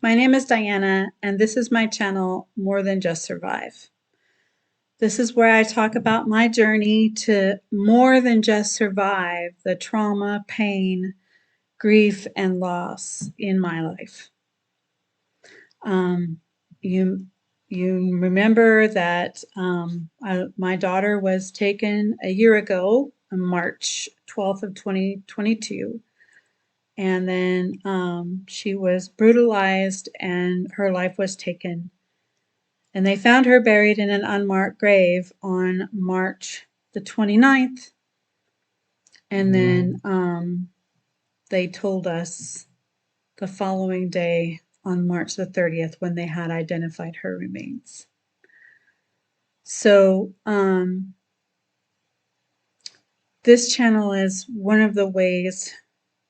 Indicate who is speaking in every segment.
Speaker 1: my name is Diana, and this is my channel, More Than Just Survive. This is where I talk about my journey to more than just survive the trauma, pain, grief, and loss in my life. Um, you, you remember that my daughter was taken a year ago, on March 12th of 2022. And then she was brutalized and her life was taken. And they found her buried in an unmarked grave on March the 29th. And then they told us the following day on March the 30th when they had identified her remains. So this channel is one of the ways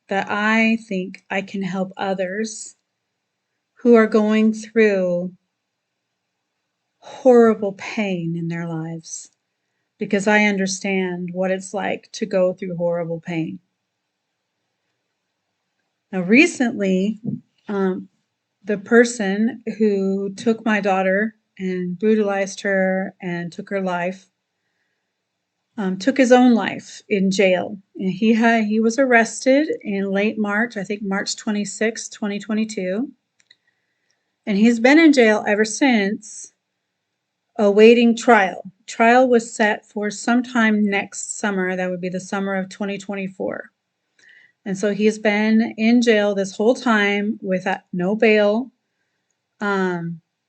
Speaker 1: that I think I can help others who are going through horrible pain in their lives, because I understand what it's like to go through horrible pain. Now, recently, the person who took my daughter and brutalized her and took her life took his own life in jail. And he was arrested in late March, I think March 26, 2022. And he's been in jail ever since, awaiting trial. Trial was set for sometime next summer. That would be the summer of 2024. And so he's been in jail this whole time with no bail,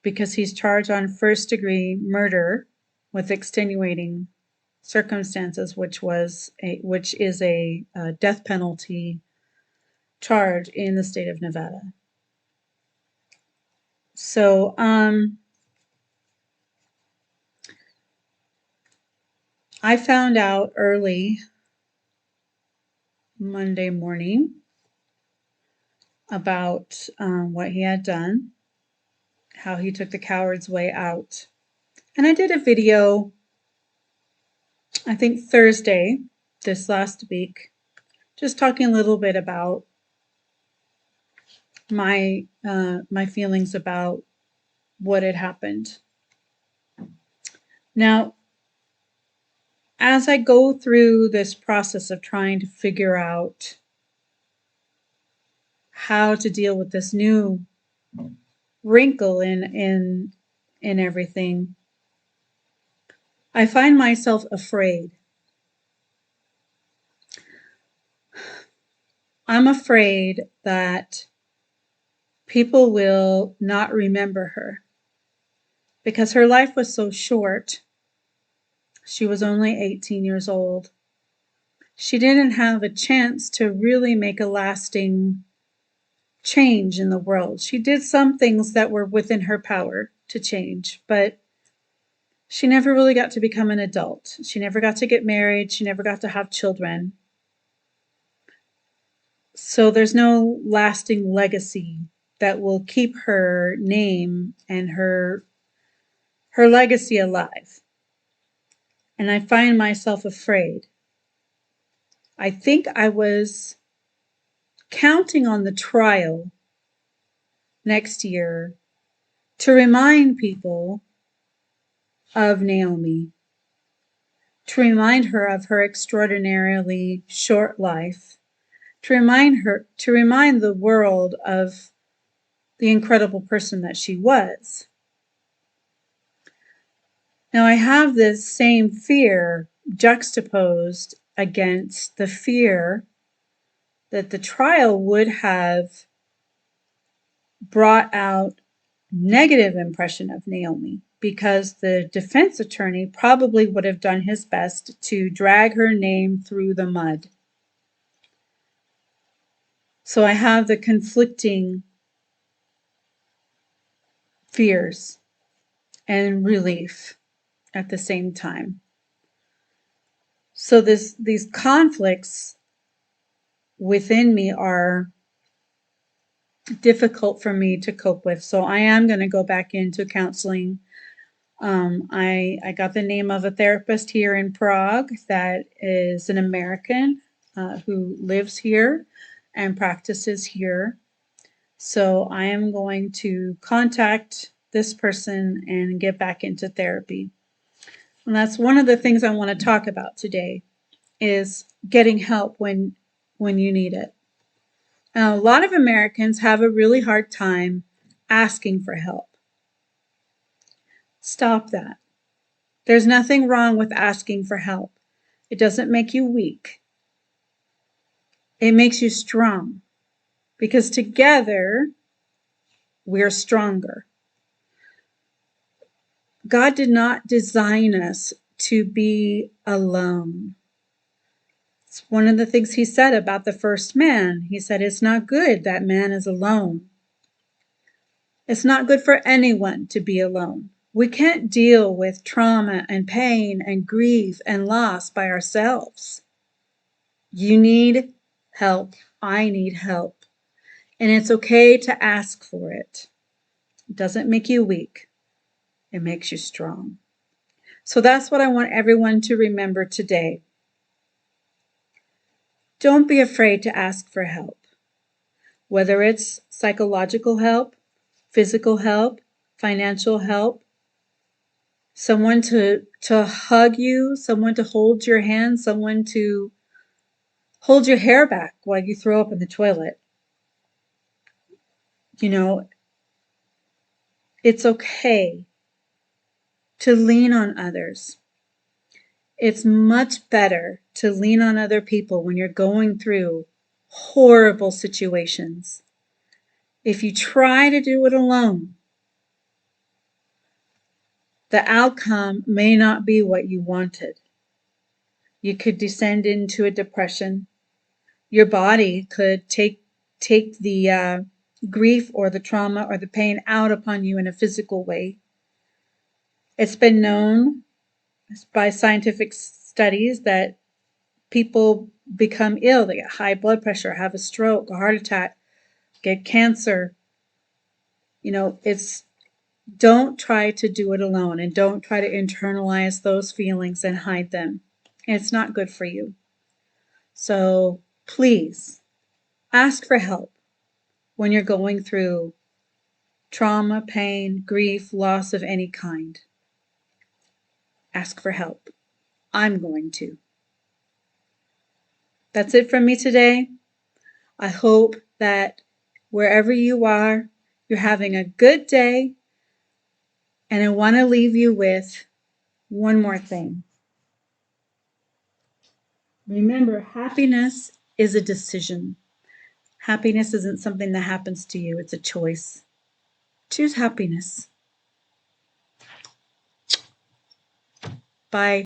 Speaker 1: because he's charged on first-degree murder with extenuating circumstances, which is a death penalty charge in the state of Nevada. So I found out early Monday morning about what he had done, how he took the coward's way out. And I did a video, I think Thursday, this last week, just talking a little bit about my feelings about what had happened. Now, as I go through this process of trying to figure out how to deal with this new wrinkle in everything, I find myself afraid. I'm afraid that people will not remember her because her life was so short. She was only 18 years old. She didn't have a chance to really make a lasting change in the world. She did some things that were within her power to change, but she never really got to become an adult. She never got to get married. She never got to have children. So there's no lasting legacy that will keep her name and her legacy alive. And I find myself afraid. I think I was counting on the trial next year to remind people of Naomi, to remind her of her extraordinarily short life, to remind the world of the incredible person that she was. Now, I have this same fear juxtaposed against the fear that the trial would have brought out negative impression of Naomi, because the defense attorney probably would have done his best to drag her name through the mud. So I have the conflicting fears and relief at the same time. So these conflicts within me are difficult for me to cope with. So I am going to go back into counseling. I got the name of a therapist here in Prague that is an American who lives here and practices here. So I am going to contact this person and get back into therapy. And that's one of the things I want to talk about today is getting help when you need it. Now, a lot of Americans have a really hard time asking for help. Stop that. There's nothing wrong with asking for help. It doesn't make you weak. It makes you strong because together we're stronger. God did not design us to be alone. It's one of the things he said about the first man. He said, it's not good that man is alone. It's not good for anyone to be alone. We can't deal with trauma and pain and grief and loss by ourselves. You need help. I need help. And it's okay to ask for it. It doesn't make you weak. It makes you strong. So that's what I want everyone to remember today. Don't be afraid to ask for help. Whether it's psychological help, physical help, financial help, someone to hug you, someone to hold your hand, someone to hold your hair back while you throw up in the toilet. You know, it's okay to lean on others. It's much better to lean on other people when you're going through horrible situations. If you try to do it alone, the outcome may not be what you wanted. You could descend into a depression. Your body could take the grief or the trauma or the pain out upon you in a physical way. It's been known by scientific studies that people become ill. They get high blood pressure, have a stroke, a heart attack, get cancer. You know, don't try to do it alone and don't try to internalize those feelings and hide them. It's not good for you. So please ask for help when you're going through trauma, pain, grief, loss of any kind. Ask for help. I'm going to. That's it from me today. I hope that wherever you are, you're having a good day. And I want to leave you with one more thing. Remember, happiness is a decision. Happiness isn't something that happens to you, it's a choice. Choose happiness. Bye.